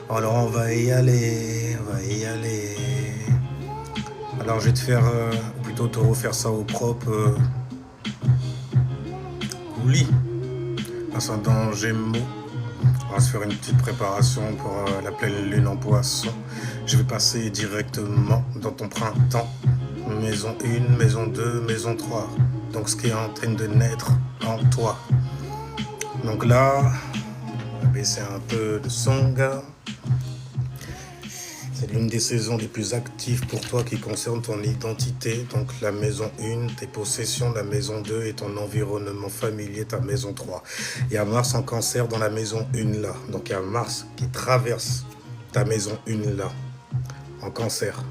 Alors on va y aller, on va y aller. Alors je vais te faire, ou plutôt te refaire ça au propre, au lit. Ascendant Gémeaux. On va se faire une petite préparation pour la pleine lune en poisson. Je vais passer directement dans ton printemps. Maison 1, maison 2, maison 3. Donc ce qui est en train de naître en toi. Donc là, on va baisser un peu de son, gars. C'est l'une des saisons les plus actives pour toi qui concerne ton identité. Donc la maison 1, tes possessions, la maison 2 et ton environnement familier, ta maison 3. Il y a Mars en cancer dans la maison 1 là. Donc il y a Mars qui traverse ta maison 1 là, en cancer.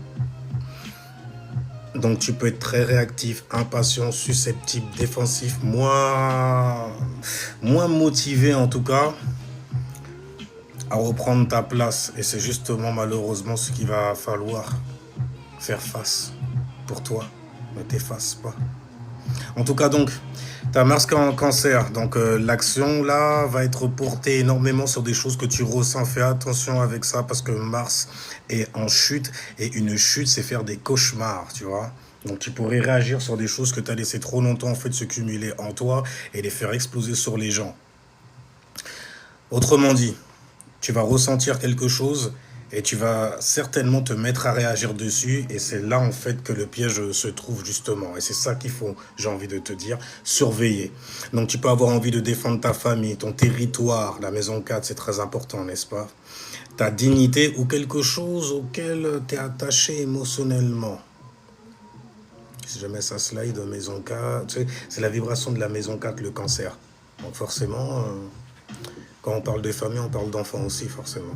Donc tu peux être très réactif, impatient, susceptible, défensif, moins motivé en tout cas à reprendre ta place. Et c'est justement malheureusement ce qu'il va falloir faire face pour toi. Ne t'efface pas. En tout cas donc, ta Mars en cancer. Donc l'action là va être portée énormément sur des choses que tu ressens. Fais attention avec ça parce que Mars est en chute. Et une chute, c'est faire des cauchemars, tu vois. Donc tu pourrais réagir sur des choses que tu as laissé trop longtemps en fait se cumuler en toi et les faire exploser sur les gens. Autrement dit, tu vas ressentir quelque chose et tu vas certainement te mettre à réagir dessus et c'est là en fait que le piège se trouve justement et c'est ça qu'il faut, j'ai envie de te dire, surveiller. Donc tu peux avoir envie de défendre ta famille, ton territoire, la maison 4 c'est très important, n'est-ce pas? Ta dignité ou quelque chose auquel tu es attaché émotionnellement. Si jamais ça slide, maison 4, tu sais, c'est la vibration de la maison 4, le cancer. Donc forcément, quand on parle de famille, on parle d'enfants aussi, forcément.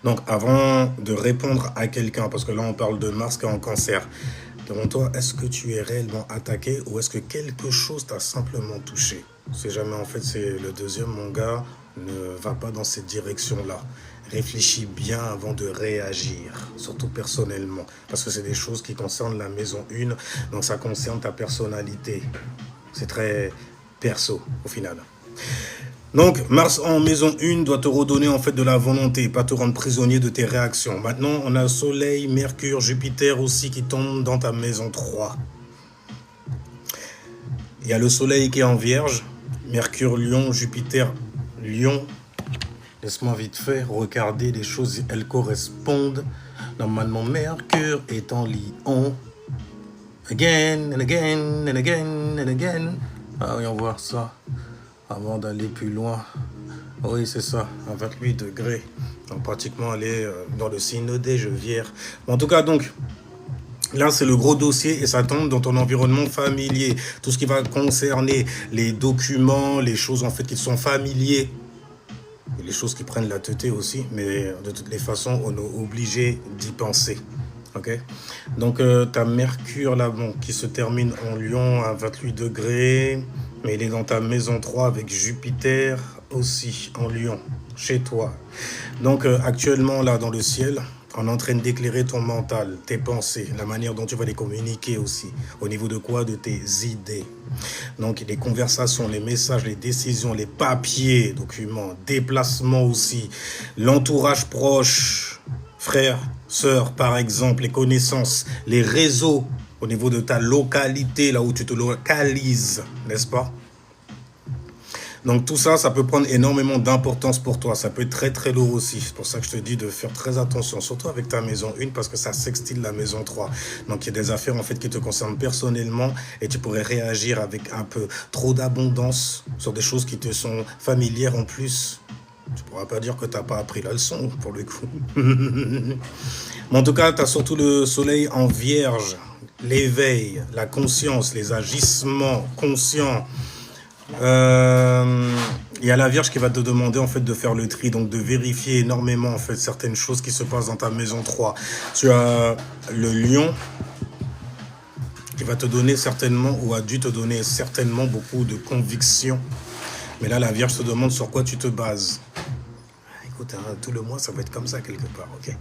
Donc, avant de répondre à quelqu'un, parce que là, on parle de Mars qui est en cancer, demande-toi, est-ce que tu es réellement attaqué ou est-ce que quelque chose t'a simplement touché? Si jamais, en fait, c'est le deuxième, mon gars, ne va pas dans cette direction-là. Réfléchis bien avant de réagir, surtout personnellement, parce que c'est des choses qui concernent la maison 1, donc ça concerne ta personnalité. C'est très perso, au final. Donc, Mars en maison 1 doit te redonner en fait de la volonté, pas te rendre prisonnier de tes réactions. Maintenant, on a Soleil, Mercure, Jupiter aussi qui tombent dans ta maison 3. Il y a le Soleil qui est en Vierge, Mercure, Lion, Jupiter, Lion. Laisse-moi vite fait regarder les choses, elles correspondent. Normalement, Mercure est en Lion. Again and again and again and again. Ah oui, on voit ça. Avant d'aller plus loin. Oui, c'est ça, à 28 degrés. Donc, pratiquement aller dans le signe des Vierge. En tout cas, donc, là, c'est le gros dossier et ça tombe dans ton environnement familier. Tout ce qui va concerner les documents, les choses en fait qui sont familiers. Et les choses qui prennent la tête aussi, mais de toutes les façons, on est obligé d'y penser. Ok. Donc, tu as Mercure là, bon, qui se termine en Lion à 28 degrés. Mais il est dans ta maison 3 avec Jupiter aussi en Lion, chez toi. Donc actuellement là dans le ciel, on est en train d'éclairer ton mental, tes pensées, la manière dont tu vas les communiquer aussi. Au niveau de quoi? De tes idées. Donc les conversations, les messages, les décisions, les papiers, documents, déplacements aussi, l'entourage proche, frères, sœurs par exemple, les connaissances, les réseaux. Au niveau de ta localité, là où tu te localises, n'est-ce pas? Donc tout ça, ça peut prendre énormément d'importance pour toi. Ça peut être très très lourd aussi. C'est pour ça que je te dis de faire très attention, surtout avec ta maison 1, parce que ça sextile la maison 3. Donc il y a des affaires en fait qui te concernent personnellement et tu pourrais réagir avec un peu trop d'abondance sur des choses qui te sont familières en plus. Tu ne pourras pas dire que tu n'as pas appris la leçon, pour le coup. Mais en tout cas, tu as surtout le soleil en vierge. L'éveil, la conscience, les agissements conscients. Il y a la Vierge qui va te demander en fait de faire le tri, donc de vérifier énormément en fait certaines choses qui se passent dans ta maison 3. Tu as le Lion qui va te donner certainement ou a dû te donner certainement beaucoup de convictions. Mais là, la Vierge te demande sur quoi tu te bases. Écoute, hein, tout le mois, ça va être comme ça quelque part, ok?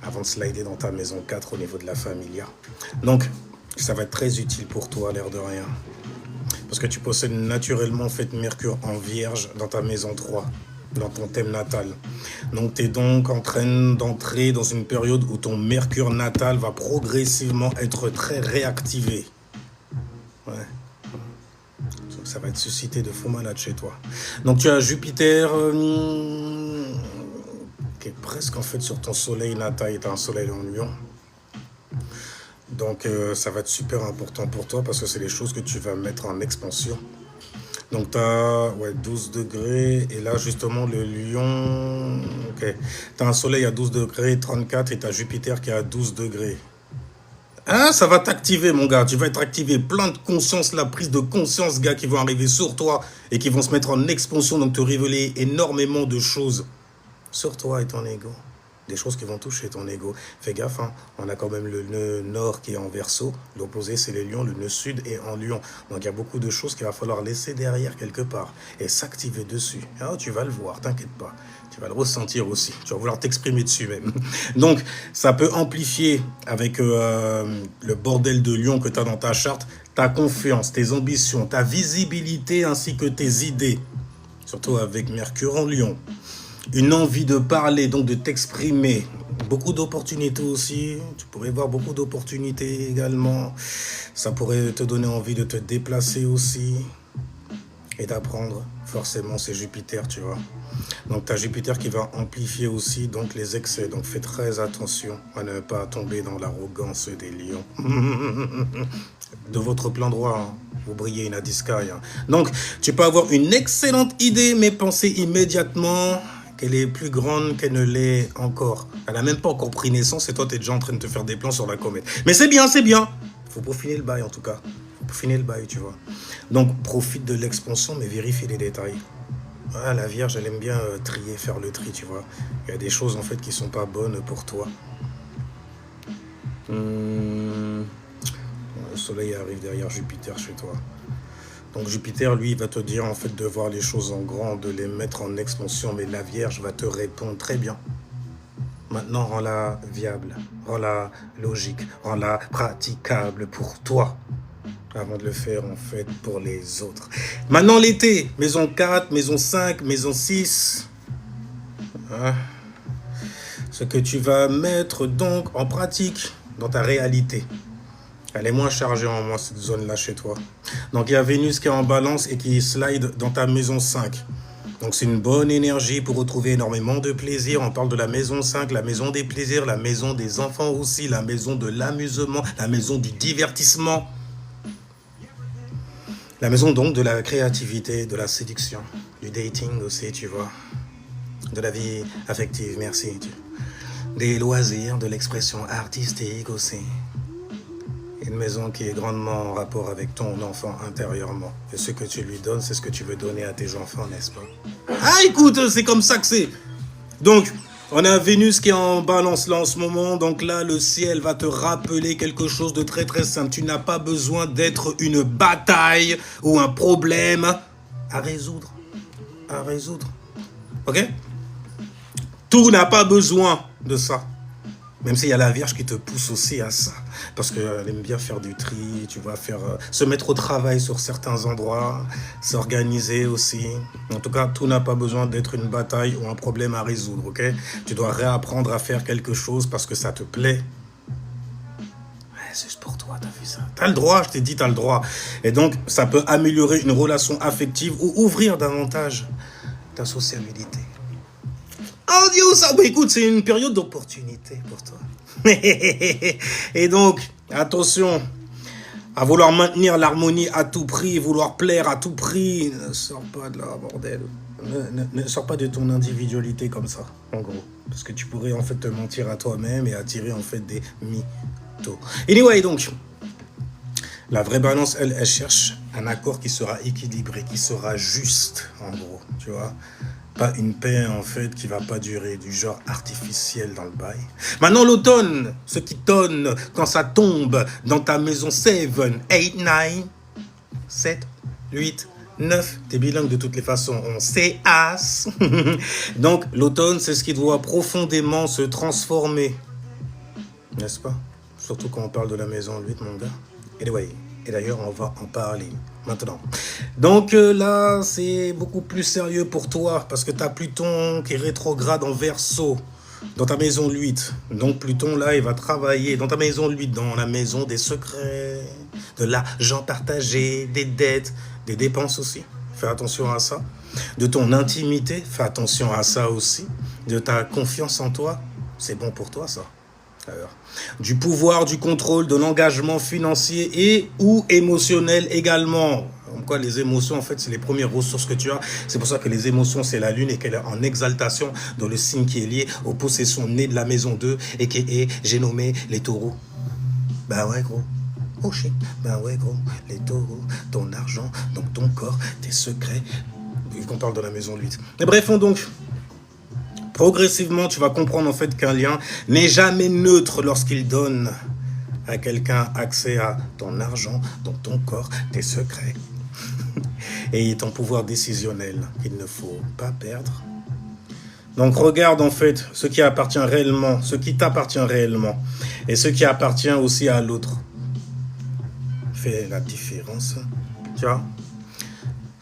Avant de slider dans ta maison 4 au niveau de la familia. Donc, ça va être très utile pour toi, l'air de rien. Parce que tu possèdes naturellement en fait Mercure en Vierge dans ta maison 3. dans ton thème natal. Donc, tu es donc en train d'entrer dans une période où ton Mercure natal va progressivement être très réactivé. Ouais. Ça va être suscité de fou malade chez toi. Donc, tu as Jupiter qui est presque en fait sur ton soleil natal. Tu as un soleil en Lion. Donc, ça va être super important pour toi parce que c'est les choses que tu vas mettre en expansion. Donc, tu as 12 degrés. Et là, justement, le Lion... Ok. Tu as un soleil à 12 degrés 34 et tu as Jupiter qui est à 12 degrés. Hein, ça va t'activer, mon gars. Tu vas être activé. Plein de conscience, la prise de conscience, gars, qui vont arriver sur toi et qui vont se mettre en expansion. Donc, te révéler énormément de choses sur toi et ton ego. Des choses qui vont toucher ton ego. Fais gaffe, hein. On a quand même le nœud nord qui est en Verseau. L'opposé, c'est les lions. Le nœud sud est en Lion. Donc, il y a beaucoup de choses qu'il va falloir laisser derrière quelque part et s'activer dessus. Ah, tu vas le voir, t'inquiète pas. Tu vas le ressentir aussi. Tu vas vouloir t'exprimer dessus même. Donc, ça peut amplifier avec le bordel de Lion que tu as dans ta charte, ta confiance, tes ambitions, ta visibilité ainsi que tes idées. Surtout avec Mercure en Lion. Une envie de parler, donc de t'exprimer. Beaucoup d'opportunités aussi. Tu pourrais voir beaucoup d'opportunités également. Ça pourrait te donner envie de te déplacer aussi. Et d'apprendre. Forcément, c'est Jupiter, tu vois. Donc, tu as Jupiter qui va amplifier aussi donc les excès. Donc, fais très attention à ne pas tomber dans l'arrogance des lions. De votre plein droit, hein. Vous brillez in the sky. Hein. Donc, tu peux avoir une excellente idée, mais penser immédiatement qu'elle est plus grande qu'elle ne l'est encore. Elle n'a même pas encore pris naissance et toi, tu es déjà en train de te faire des plans sur la comète. Mais c'est bien, c'est bien. Il faut peaufiner le bail, en tout cas. Il faut peaufiner le bail, tu vois. Donc, profite de l'expansion, mais vérifie les détails. Ah, la Vierge, elle aime bien trier, faire le tri, tu vois. Il y a des choses, en fait, qui sont pas bonnes pour toi. Le Soleil arrive derrière Jupiter chez toi. Donc Jupiter, lui, va te dire en fait de voir les choses en grand, de les mettre en expansion, mais la Vierge va te répondre très bien. Maintenant, rends-la viable, rends-la logique, rends-la praticable pour toi, avant de le faire en fait pour les autres. Maintenant, l'été, maison 4, maison 5, maison 6. Hein? Ce que tu vas mettre donc en pratique dans ta réalité. Elle est moins chargée en moi, cette zone-là, chez toi. Donc, il y a Vénus qui est en balance et qui slide dans ta maison 5. Donc, c'est une bonne énergie pour retrouver énormément de plaisir. On parle de la maison 5, la maison des plaisirs, la maison des enfants aussi, la maison de l'amusement, la maison du divertissement. La maison, donc, de la créativité, de la séduction, du dating aussi, tu vois. De la vie affective, merci. Des loisirs, de l'expression artistique aussi. Une maison qui est grandement en rapport avec ton enfant intérieurement. Et ce que tu lui donnes, c'est ce que tu veux donner à tes enfants, n'est-ce pas? Ah, écoute, c'est comme ça que c'est. Donc, on a Vénus qui est en balance là en ce moment. Donc là, le ciel va te rappeler quelque chose de très très simple. Tu n'as pas besoin d'être une bataille ou un problème à résoudre. À résoudre. Ok? Tout n'a pas besoin de ça. Même s'il y a la Vierge qui te pousse aussi à ça. Parce qu'elle aime bien faire du tri, tu vois, se mettre au travail sur certains endroits, s'organiser aussi. En tout cas, tout n'a pas besoin d'être une bataille ou un problème à résoudre, ok? Tu dois réapprendre à faire quelque chose parce que ça te plaît. Ouais, c'est juste pour toi, t'as vu ça? T'as le droit, je t'ai dit, t'as le droit. Et donc, ça peut améliorer une relation affective ou ouvrir davantage ta sociabilité. Oh Dieu, ça, bah écoute, c'est une période d'opportunité pour toi. Et donc, attention, à vouloir maintenir l'harmonie à tout prix, vouloir plaire à tout prix, ne sors pas de là, bordel. Ne sors pas de ton individualité comme ça, en gros. Parce que tu pourrais en fait te mentir à toi-même et attirer en fait des mythos. Anyway, donc, la vraie balance, elle cherche un accord qui sera équilibré, qui sera juste, en gros, tu vois. Pas une paix, en fait, qui va pas durer, du genre artificiel dans le bail. Maintenant, l'automne, ce qui tonne quand ça tombe dans ta maison 7, 8, 9, 7, 8, 9. T'es bilingue de toutes les façons, on sait as. Donc, l'automne, c'est ce qui doit profondément se transformer. N'est-ce pas? Surtout quand on parle de la maison 8, mon gars. Anyway, et d'ailleurs, on va en parler. maintenant. Donc là, c'est beaucoup plus sérieux pour toi parce que tu as Pluton qui est rétrograde en Verseau dans ta maison 8. Donc Pluton, là, il va travailler dans ta maison 8, dans la maison des secrets, de l'argent partagé, des dettes, des dépenses aussi. Fais attention à ça. De ton intimité, fais attention à ça aussi. De ta confiance en toi, c'est bon pour toi ça. Alors, du pouvoir, du contrôle, de l'engagement financier et ou émotionnel également. Comme quoi les émotions, en fait, c'est les premières ressources que tu as. C'est pour ça que les émotions, c'est la lune et qu'elle est en exaltation dans le signe qui est lié aux possessions nées de la maison 2 et qui est, j'ai nommé les taureaux. Bah ouais, gros. Oh shit. Bah ouais, gros. Les taureaux, ton argent, donc ton corps, tes secrets. Vu qu'on parle de la maison 8. Et bref, donc... progressivement, tu vas comprendre en fait qu'un lien n'est jamais neutre lorsqu'il donne à quelqu'un accès à ton argent, donc ton corps, tes secrets et ton pouvoir décisionnel qu'il ne faut pas perdre. Donc regarde en fait ce qui appartient réellement, ce qui t'appartient réellement et ce qui appartient aussi à l'autre. Fais la différence, tu vois.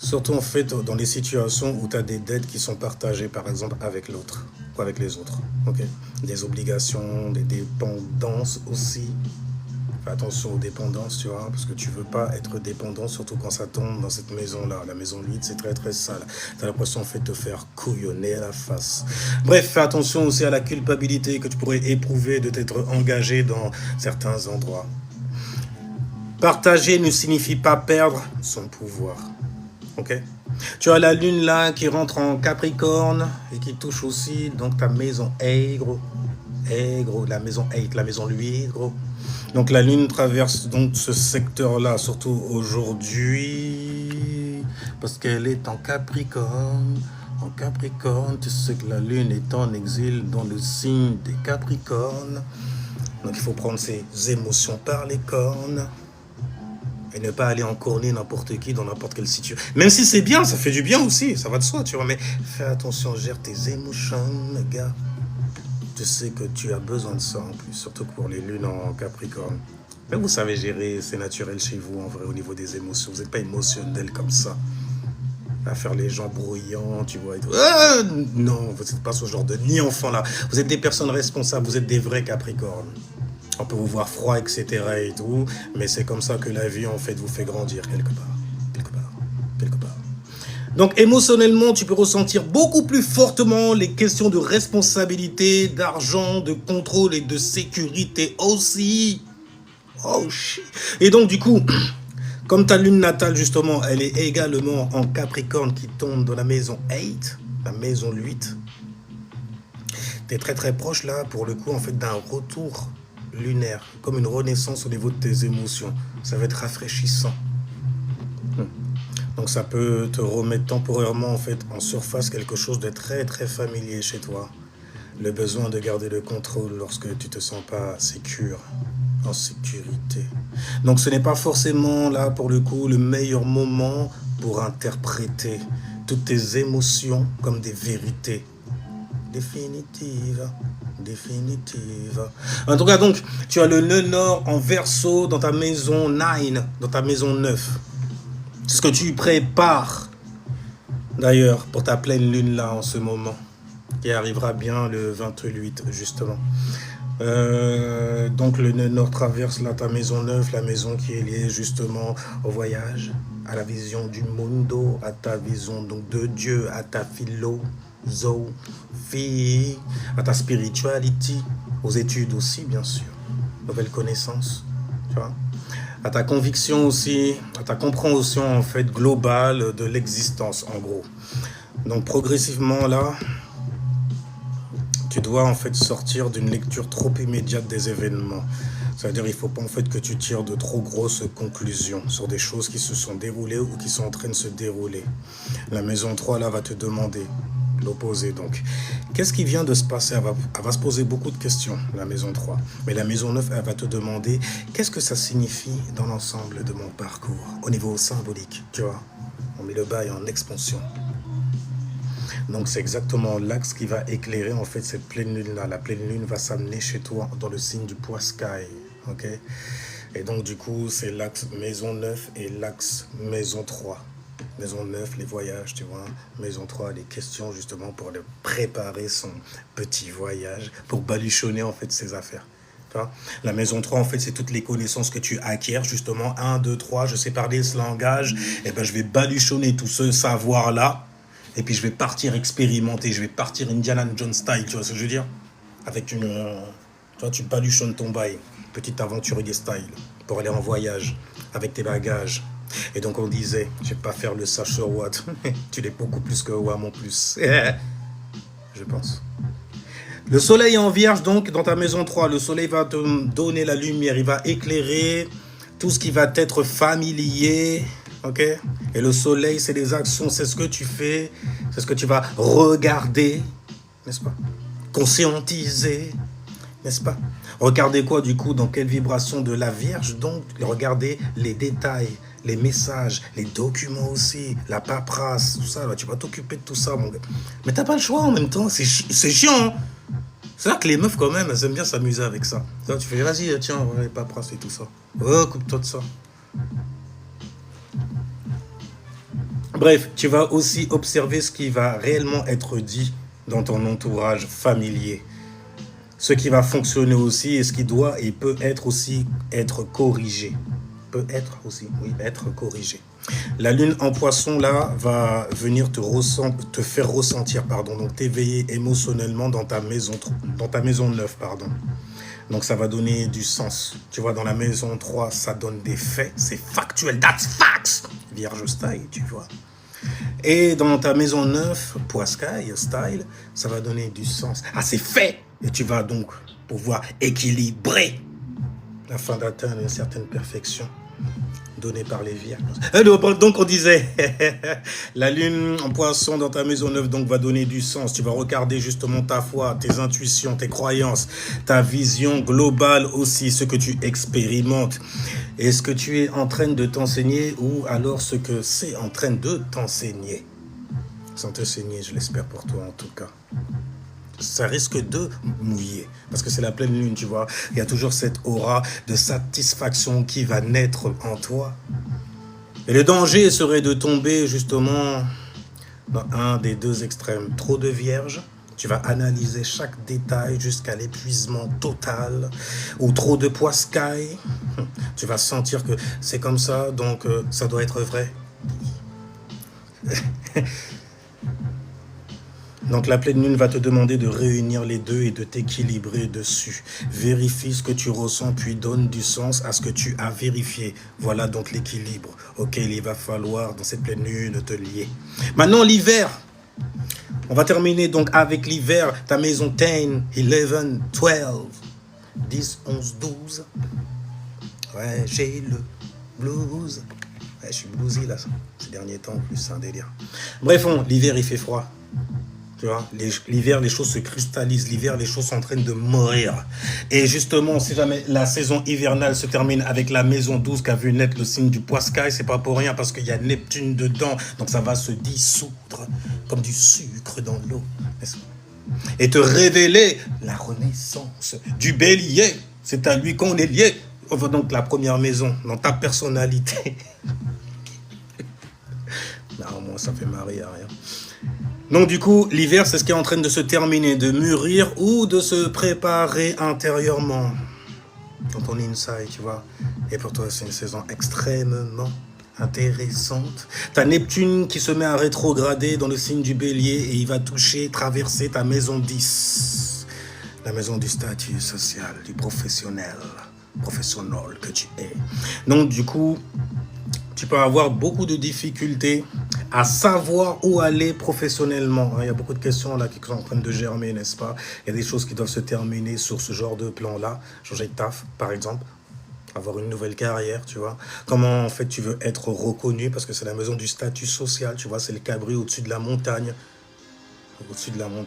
Surtout en fait dans les situations où tu as des dettes qui sont partagées par exemple avec l'autre ou avec les autres. Okay, des obligations, des dépendances aussi. Fais attention aux dépendances, tu vois, parce que tu veux pas être dépendant, surtout quand ça tombe dans cette maison-là. La maison 8, c'est très très sale. Tu as l'impression en fait de te faire couillonner à la face. Bref, fais attention aussi à la culpabilité que tu pourrais éprouver de t'être engagé dans certains endroits. Partager ne signifie pas perdre son pouvoir. Okay. Tu as la lune là qui rentre en Capricorne et qui touche aussi donc ta maison gros. Gros, la maison 8, la maison 8, gros. Donc la lune traverse donc ce secteur là, surtout aujourd'hui, parce qu'elle est en Capricorne. En Capricorne, tu sais que la lune est en exil dans le signe des Capricornes. Donc il faut prendre ses émotions par les cornes. Et ne pas aller encorner n'importe qui dans n'importe quelle situation. Même si c'est bien, ça fait du bien aussi, ça va de soi, tu vois. Mais fais attention, gère tes émotions, gars. Tu sais que tu as besoin de ça en plus, surtout pour les lunes en Capricorne. Mais vous savez gérer, c'est naturel chez vous, en vrai, au niveau des émotions. Vous n'êtes pas émotionnel comme ça. À faire les gens bruyants, tu vois. Et tout. Non, vous n'êtes pas ce genre de ni-enfant là. Vous êtes des personnes responsables, vous êtes des vrais Capricornes. On peut vous voir froid, etc. et tout, mais c'est comme ça que la vie, en fait, vous fait grandir quelque part. Quelque part. Quelque part. Donc, émotionnellement, tu peux ressentir beaucoup plus fortement les questions de responsabilité, d'argent, de contrôle et de sécurité aussi. Oh, shit. Et donc, du coup, comme ta lune natale, justement, elle est également en Capricorne qui tombe dans la maison 8, la maison 8, tu es très très proche là, pour le coup, en fait, d'un retour lunaire, comme une renaissance au niveau de tes émotions. Ça va être rafraîchissant. Donc ça peut te remettre temporairement en fait en surface quelque chose de très très familier chez toi. Le besoin de garder le contrôle lorsque tu te sens pas sécure, en sécurité. Donc ce n'est pas forcément là pour le coup le meilleur moment pour interpréter toutes tes émotions comme des vérités définitives. Définitive. En tout cas, donc, tu as le nœud nord en Verseau dans ta maison 9, dans ta maison 9. C'est ce que tu prépares, d'ailleurs, pour ta pleine lune là en ce moment, qui arrivera bien le 28, justement. Donc, le nœud nord traverse là ta maison 9, la maison qui est liée justement au voyage, à la vision du mundo, à ta vision donc de Dieu, à ta philosophie, à ta spiritualité, aux études aussi, bien sûr, nouvelles connaissances, tu vois, à ta conviction aussi, à ta compréhension en fait globale de l'existence, en gros. Donc progressivement là, tu dois en fait sortir d'une lecture trop immédiate des événements. C'est-à-dire il ne faut pas en fait que tu tires de trop grosses conclusions sur des choses qui se sont déroulées ou qui sont en train de se dérouler. La maison 3 là va te demander l'opposé donc. Qu'est-ce qui vient de se passer? Elle va se poser beaucoup de questions, la maison 3. Mais la maison 9, elle va te demander qu'est-ce que ça signifie dans l'ensemble de mon parcours, au niveau symbolique, tu vois. On met le bail en expansion. Donc c'est exactement l'axe qui va éclairer en fait cette pleine lune là. La pleine lune va s'amener chez toi dans le signe du Poiscaille, ok. Et donc, du coup, c'est l'axe maison 9 et l'axe maison 3. Maison 9, les voyages, tu vois. Maison 3, les questions, justement, pour préparer son petit voyage, pour baluchonner, en fait, ses affaires. Tu vois. La maison 3, en fait, c'est toutes les connaissances que tu acquiers, justement. 1, 2, 3, je sais parler ce langage. Et ben, je vais baluchonner tout ce savoir-là. Et puis, je vais partir expérimenter. Je vais partir Indiana Jones style, tu vois ce que je veux dire? Avec une... tu vois, tu baluchonnes ton bail. Petit aventurier style. Pour aller en voyage. Avec tes bagages. Et donc, on disait, je vais pas faire le sage sur Watt. Tu l'es beaucoup plus que Wam en plus. Je pense. Le soleil en vierge, donc, dans ta maison 3, le soleil va te donner la lumière. Il va éclairer tout ce qui va être familier. Ok? Et le soleil, c'est les actions, c'est ce que tu fais. C'est ce que tu vas regarder. N'est-ce pas? Conscientiser. N'est-ce pas? Regardez quoi, du coup, dans quelle vibration de la Vierge? Donc, regardez les détails, les messages, les documents aussi, la paperasse, tout ça. Là, tu vas t'occuper de tout ça, mon gars. Mais t'as pas le choix en même temps, c'est chiant. Hein. C'est là que les meufs, quand même, elles aiment bien s'amuser avec ça. Tu fais, vas-y, tiens, les paperasses et tout ça. Oh, coupe-toi de ça. Bref, tu vas aussi observer ce qui va réellement être dit dans ton entourage familier. Ce qui va fonctionner aussi et ce qui doit et peut être aussi être corrigé. Peut être aussi, oui, être corrigé. La lune en poisson, là, va venir te faire ressentir, donc t'éveiller émotionnellement dans ta maison 9, Donc ça va donner du sens. Tu vois, dans la maison 3, ça donne des faits, c'est factuel, that's facts. Vierge style, tu vois. Et dans ta maison 9, Poiscaille style, ça va donner du sens. Ah, c'est fait. Et tu vas donc pouvoir équilibrer afin d'atteindre une certaine perfection donnée par les vierges. Donc on disait, la lune en poisson dans ta maison 9 donc, va donner du sens. Tu vas regarder justement ta foi, tes intuitions, tes croyances, ta vision globale aussi, ce que tu expérimentes. Et ce que tu es en train de t'enseigner ou alors ce que c'est en train de t'enseigner. Sans te saigner, je l'espère pour toi en tout cas. Ça risque de mouiller, parce que c'est la pleine lune, tu vois. Il y a toujours cette aura de satisfaction qui va naître en toi. Et le danger serait de tomber justement dans un des deux extrêmes. Trop de vierges, tu vas analyser chaque détail jusqu'à l'épuisement total. Ou trop de poiscaille, tu vas sentir que c'est comme ça, donc ça doit être vrai. Donc la pleine lune va te demander de réunir les deux et de t'équilibrer dessus. Vérifie ce que tu ressens, puis donne du sens à ce que tu as vérifié. Voilà donc l'équilibre auquel il va falloir dans cette pleine lune te lier. Maintenant l'hiver. On va terminer donc avec l'hiver. Ta maison 10, 11, 12, 10, 11, 12. Ouais, j'ai le blues. Ouais, je suis bluesy là, ces derniers temps, en plus, c'est un délire. Bref, l'hiver il fait froid. Tu vois, l'hiver, les choses se cristallisent. L'hiver, les choses sont en train de mourir. Et justement, si jamais la saison hivernale se termine avec la maison 12 qui a vu naître le signe du Poiscaille, c'est pas pour rien parce qu'il y a Neptune dedans. Donc ça va se dissoudre comme du sucre dans l'eau. Et te révéler la renaissance du bélier. C'est à lui qu'on est lié. On voit donc la première maison dans ta personnalité. Non, moi, ça fait marrer à rien. Donc du coup, l'hiver, c'est ce qui est en train de se terminer, de mûrir ou de se préparer intérieurement. Dans ton inside, tu vois. Et pour toi, c'est une saison extrêmement intéressante. T'as Neptune qui se met à rétrograder dans le signe du bélier et il va traverser ta maison 10. La maison du statut social, du professionnel que tu es. Donc du coup, tu peux avoir beaucoup de difficultés à savoir où aller professionnellement. Il y a beaucoup de questions là qui sont en train de germer, n'est-ce pas? Il y a des choses qui doivent se terminer sur ce genre de plan-là. Changer de taf, par exemple. Avoir une nouvelle carrière, tu vois. Comment, en fait, tu veux être reconnu, parce que c'est la maison du statut social, tu vois. C'est le cabri au-dessus de la montagne. Au-dessus de la montagne.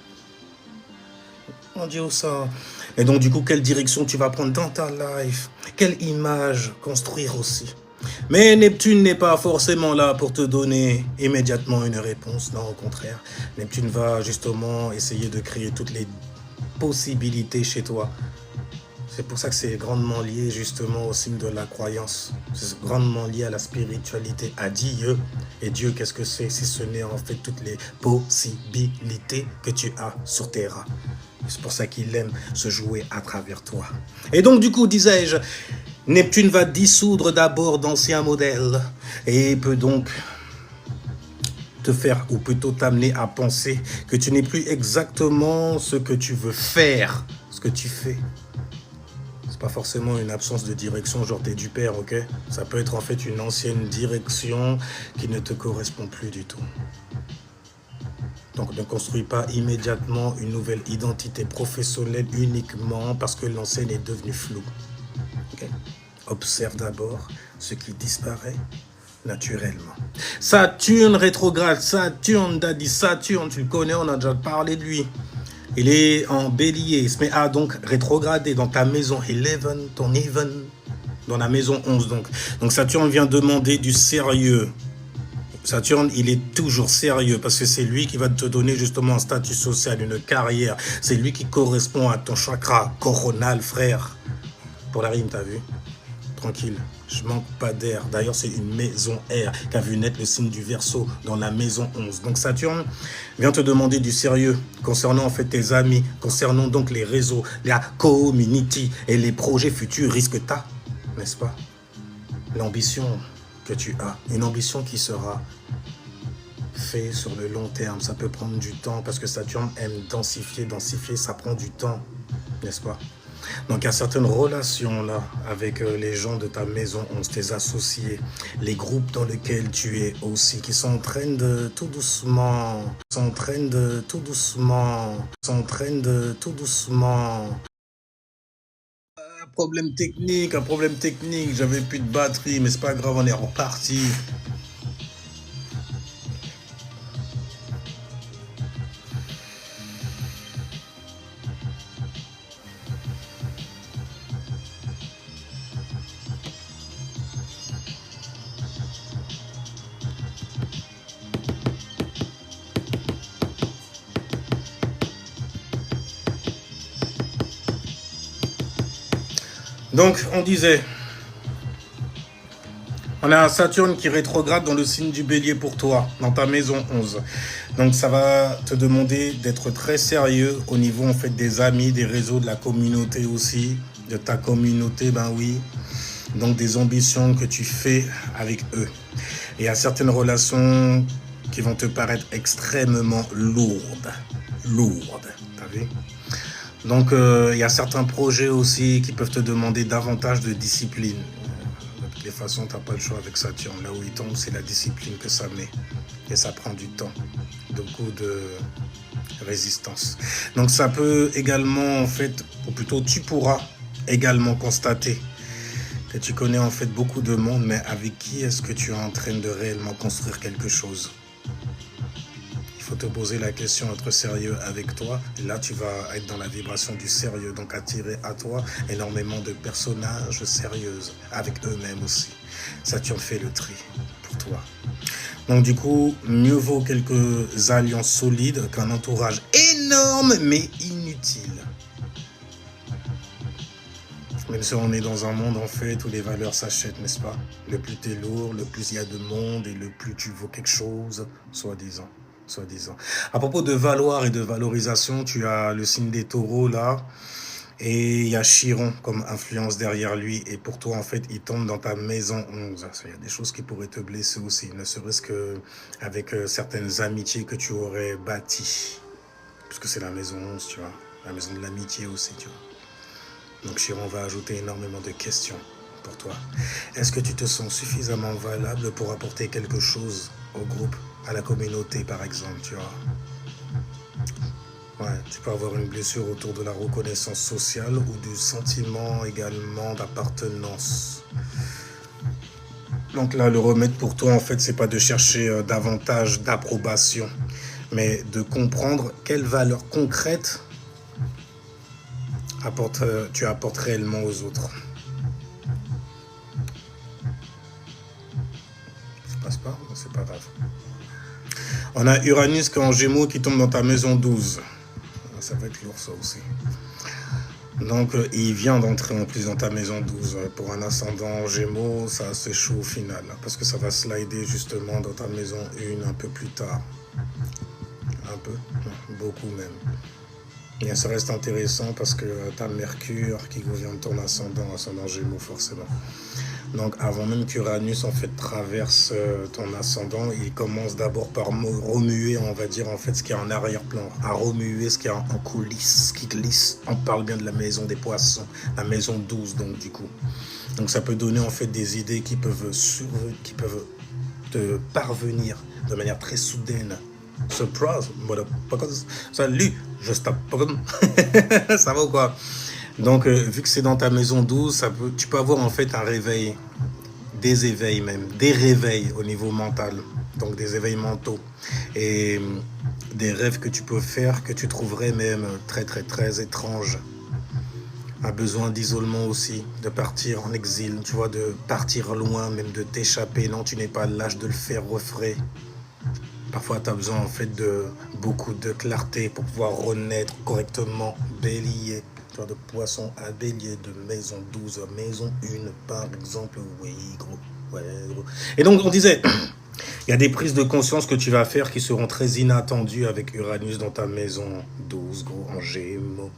On dit où ça? Et donc, du coup, quelle direction tu vas prendre dans ta life? Quelle image construire aussi? Mais Neptune n'est pas forcément là pour te donner immédiatement une réponse. Non, au contraire. Neptune va justement essayer de créer toutes les possibilités chez toi C'est pour ça que c'est grandement lié justement au signe de la croyance. C'est grandement lié à la spiritualité, à Dieu. Et Dieu, qu'est-ce que c'est si ce n'est en fait toutes les possibilités que tu as sur terre. C'est pour ça qu'il aime se jouer à travers toi. Et donc du coup, disais-je, Neptune va dissoudre d'abord d'anciens modèles et peut donc te faire, ou plutôt t'amener à penser que tu n'es plus exactement ce que tu veux faire, ce que tu fais. C'est pas forcément une absence de direction, genre t'es du père, ok? Ça peut être en fait une ancienne direction qui ne te correspond plus du tout. Donc ne construis pas immédiatement une nouvelle identité professionnelle uniquement parce que l'ancienne est devenue floue. Okay? Observe d'abord ce qui disparaît naturellement. Saturne rétrograde, Saturne, Daddy Saturne, tu le connais, on a déjà parlé de lui. Il est en bélier, il se met à donc rétrograder dans ta maison 11, ton even, dans la maison 11 donc. Donc Saturne vient demander du sérieux. Saturne, il est toujours sérieux parce que c'est lui qui va te donner justement un statut social, une carrière. C'est lui qui correspond à ton chakra coronal, frère. Pour la rime, t'as vu? Tranquille, je manque pas d'air. D'ailleurs, c'est une maison air qui a vu naître le signe du Verseau dans la maison 11. Donc Saturne vient te demander du sérieux concernant en fait tes amis, concernant donc les réseaux, la community et les projets futurs risques t'as, n'est-ce pas? L'ambition que tu as, une ambition qui sera faite sur le long terme. Ça peut prendre du temps parce que Saturne aime densifier, ça prend du temps, n'est-ce pas? Donc il y a certaines relations là avec les gens de ta maison, tes associés, les groupes dans lesquels tu es aussi, qui sont en train de tout doucement, un problème technique, j'avais plus de batterie, mais c'est pas grave, on est reparti. Donc, on disait, on a un Saturne qui rétrograde dans le signe du Bélier pour toi, dans ta maison 11. Donc, ça va te demander d'être très sérieux au niveau en fait des amis, des réseaux, de la communauté aussi, de ta communauté, ben oui. Donc, des ambitions que tu fais avec eux. Et il y a certaines relations qui vont te paraître extrêmement lourdes, t'as vu? Donc, il y a certains projets aussi qui peuvent te demander davantage de discipline. De toutes les façons, tu n'as pas le choix avec Saturne. Là où il tombe, c'est la discipline que ça met. Et ça prend du temps, beaucoup de résistance. Donc, ça peut également, en fait, ou plutôt, tu pourras également constater que tu connais en fait beaucoup de monde, mais avec qui est-ce que tu es en train de réellement construire quelque chose? Il faut te poser la question, être sérieux avec toi. Là, tu vas être dans la vibration du sérieux, donc attirer à toi énormément de personnages sérieux, avec eux-mêmes aussi. Saturne fait le tri pour toi. Donc du coup, mieux vaut quelques alliances solides qu'un entourage énorme mais inutile. Même si on est dans un monde en fait où les valeurs s'achètent, n'est-ce pas? Le plus t'es lourd, le plus il y a de monde et le plus tu vaux quelque chose, soi-disant. À propos de valoir et de valorisation, tu as le signe des taureaux là, et il y a Chiron comme influence derrière lui, et pour toi en fait il tombe dans ta maison 11. Il y a des choses qui pourraient te blesser aussi, ne serait-ce qu'avec certaines amitiés que tu aurais bâties, puisque c'est la maison 11, tu vois, la maison de l'amitié aussi, tu vois. Donc Chiron va ajouter énormément de questions pour toi. Est-ce que tu te sens suffisamment valable pour apporter quelque chose au groupe, à la communauté par exemple, tu vois? Ouais, tu peux avoir une blessure autour de la reconnaissance sociale ou du sentiment également d'appartenance. Donc là, le remède pour toi, en fait, c'est pas de chercher davantage d'approbation, mais de comprendre quelle valeur concrète tu apportes réellement aux autres. Ça passe pas? C'est pas grave. On a Uranus qui est en Gémeaux qui tombe dans ta maison 12. Ça va être lourd ça aussi. Donc, il vient d'entrer en plus dans ta maison 12. Pour un ascendant Gémeaux, ça c'est chaud au final. Parce que ça va slider justement dans ta maison 1 un peu plus tard. Un peu, non, beaucoup même. Et ça reste intéressant parce que tu as Mercure qui gouverne ton ascendant Gémeaux forcément. Donc avant même qu'Uranus en fait traverse ton ascendant, il commence d'abord par remuer, on va dire en fait ce qui est en arrière-plan, à remuer ce qui est en coulisses, ce qui glisse. On parle bien de la maison des poissons, la maison 12 donc du coup. Donc ça peut donner en fait des idées qui peuvent te parvenir de manière très soudaine. Surprise, motherfuckers. Salut, je tape. Ça va ou quoi? Donc, vu que c'est dans ta maison 12, tu peux avoir en fait un réveil, des éveils même, des réveils au niveau mental, donc des éveils mentaux et des rêves que tu peux faire que tu trouverais même très très très étranges. Un besoin d'isolement aussi, de partir en exil, tu vois, de partir loin, même de t'échapper. Non, tu n'es pas l'âge de le faire refrais. Parfois, tu as besoin en fait de beaucoup de clarté pour pouvoir renaître correctement. Bélier, tu vois, de poisson à bélier, de maison 12 à maison 1, par exemple. Oui, gros. Ouais, gros. Et donc, on disait, il y a des prises de conscience que tu vas faire qui seront très inattendues avec Uranus dans ta maison 12, gros, en Gémeaux.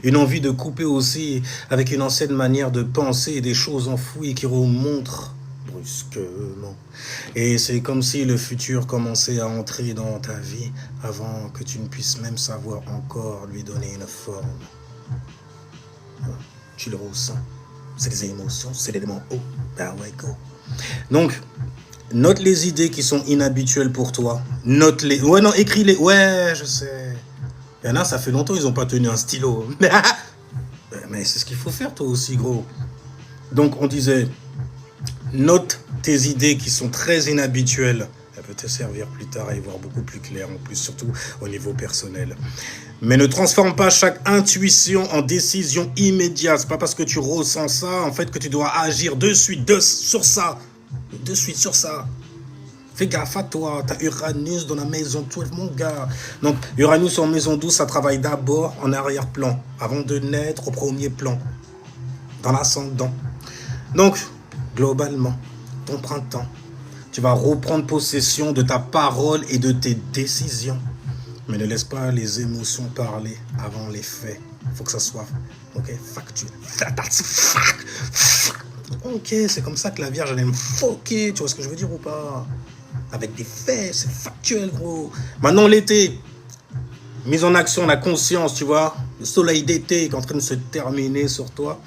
Une envie de couper aussi avec une ancienne manière de penser et des choses enfouies qui remontent brusquement. Et c'est comme si le futur commençait à entrer dans ta vie avant que tu ne puisses même savoir encore lui donner une forme. Tu le ressens. C'est des émotions, c'est l'élément haut. Bah ouais, go. Donc, note les idées qui sont inhabituelles pour toi. Note-les. Ouais, non, écris-les. Ouais, je sais. Il y en a, ça fait longtemps, ils n'ont pas tenu un stylo. Mais c'est ce qu'il faut faire, toi aussi, gros. Donc, on disait, note tes idées qui sont très inhabituelles. Elle peut te servir plus tard à y voir beaucoup plus clair, en plus, surtout au niveau personnel. Mais ne transforme pas chaque intuition en décision immédiate. C'est pas parce que tu ressens ça, en fait, que tu dois agir de suite, sur ça. De suite sur ça. Fais gaffe à toi, t'as Uranus dans la maison 12, mon gars. Donc, Uranus en maison 12, ça travaille d'abord en arrière-plan, avant de naître au premier plan, dans l'ascendant. Donc, globalement, ton printemps, tu vas reprendre possession de ta parole et de tes décisions. Mais ne laisse pas les émotions parler avant les faits. Il faut que ça soit factuel. Ok, c'est comme ça que la Vierge, elle aime foquer. Tu vois ce que je veux dire ou pas? Avec des faits, c'est factuel, gros. Maintenant, l'été, mise en action, la conscience, tu vois. Le soleil d'été qui est en train de se terminer sur toi.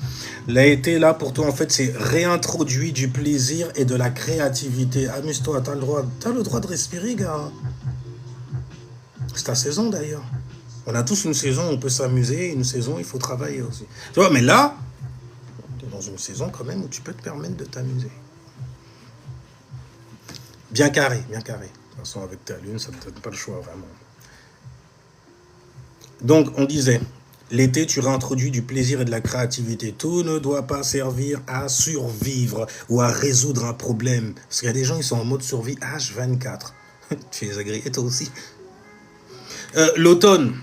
L'été, là, pour toi, en fait, c'est réintroduit du plaisir et de la créativité. Amuse-toi, t'as le droit de respirer, gars. C'est ta saison, d'ailleurs. On a tous une saison où on peut s'amuser, une saison où il faut travailler aussi. Tu vois, mais là, tu es dans une saison quand même où tu peux te permettre de t'amuser. Bien carré, bien carré. De toute façon, avec ta lune, ça ne te donne pas le choix, vraiment. Donc, on disait, l'été, tu réintroduis du plaisir et de la créativité. Tout ne doit pas servir à survivre ou à résoudre un problème. Parce qu'il y a des gens, ils sont en mode survie H24. Tu les as grillés, toi aussi. L'automne.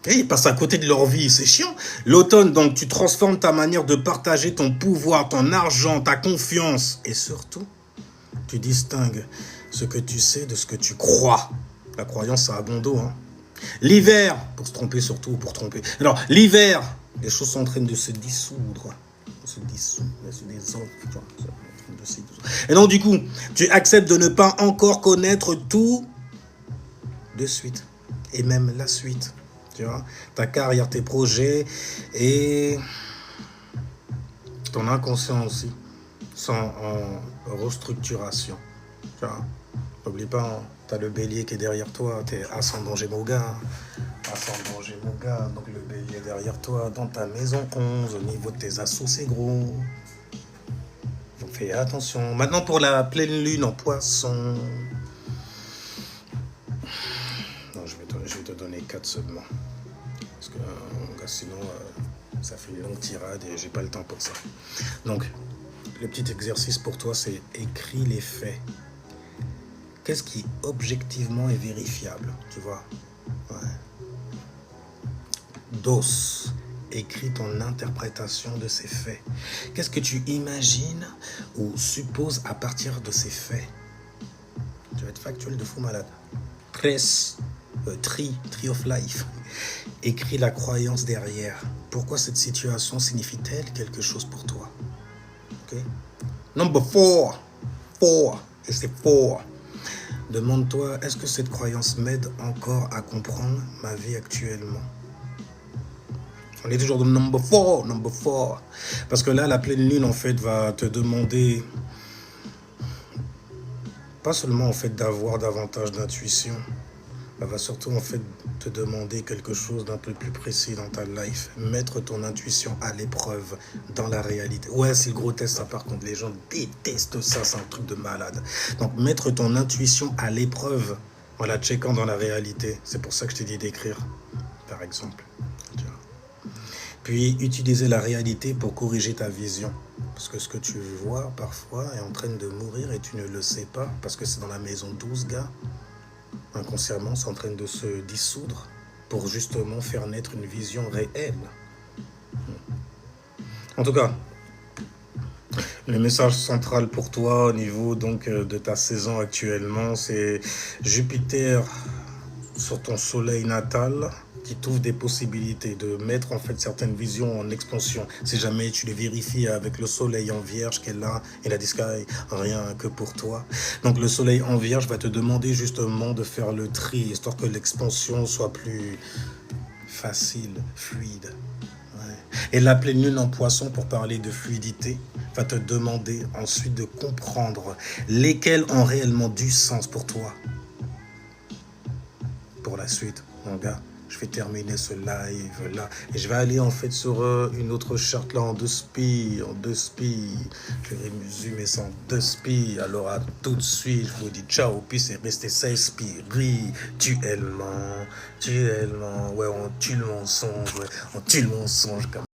Ils passent à côté de leur vie, c'est chiant. L'automne, donc, tu transformes ta manière de partager ton pouvoir, ton argent, ta confiance. Et surtout, tu distingues ce que tu sais de ce que tu crois. La croyance, ça a bon dos. Hein. L'hiver, pour se tromper surtout, pour tromper. Alors, l'hiver, les choses sont en train de se dissoudre. Se dissoudre, se dissoudre. Et donc, du coup, tu acceptes de ne pas encore connaître tout de suite. Et même la suite. Tu vois, ta carrière, tes projets et ton inconscient aussi sont en restructuration. Tu vois, n'oublie pas, tu as le bélier qui est derrière toi, tu es ascendant Gémeaux gars. Ascendant Gémeaux gars, donc le bélier derrière toi, dans ta maison 11, au niveau de tes assos, c'est gros. Donc fais attention. Maintenant pour la pleine lune en poisson. Non, je vais te donner 4 seulement. Parce que sinon, ça fait une longue tirade et j'ai pas le temps pour ça. Donc, le petit exercice pour toi, c'est écris les faits. Qu'est-ce qui objectivement est vérifiable, tu vois? Ouais. dos. Écris ton interprétation de ces faits. Qu'est-ce que tu imagines ou supposes à partir de ces faits? Tu vas être factuel de fou malade. Press, tree of life. Écris la croyance derrière. Pourquoi cette situation signifie-t-elle quelque chose pour toi? Okay? Number 4. Et c'est 4. Demande-toi, est-ce que cette croyance m'aide encore à comprendre ma vie actuellement? On est toujours dans number 4. Parce que là, la pleine lune, en fait, va te demander pas seulement, en fait, d'avoir davantage d'intuition. Elle va surtout, en fait, te demander quelque chose d'un peu plus précis dans ta life. Mettre ton intuition à l'épreuve dans la réalité. Ouais, c'est le gros test, ça, par contre. Les gens détestent ça, c'est un truc de malade. Donc, mettre ton intuition à l'épreuve en la checkant dans la réalité. C'est pour ça que je t'ai dit d'écrire, par exemple. Puis, utiliser la réalité pour corriger ta vision. Parce que ce que tu vois, parfois, est en train de mourir et tu ne le sais pas. Parce que c'est dans la maison 12, gars. Inconsciemment, c'est en train de se dissoudre pour justement faire naître une vision réelle. En tout cas, le message central pour toi au niveau donc de ta saison actuellement, c'est Jupiter sur ton soleil natal qui t'ouvre des possibilités de mettre en fait certaines visions en expansion. Si jamais tu les vérifies avec le soleil en vierge qu'elle a et la sky, rien que pour toi. Donc le soleil en vierge va te demander justement de faire le tri, histoire que l'expansion soit plus facile, fluide. Ouais. Et la pleine lune en poisson, pour parler de fluidité, va te demander ensuite de comprendre lesquels ont réellement du sens pour toi. Pour la suite, mon gars. Je vais terminer ce live là et je vais aller en fait sur une autre charte là en 2 spi. Je vais résumer ça en 2 spi. Alors à tout de suite, je vous dis ciao, puis c'est rester ça spirituellement. Ouais, on tue le mensonge, comme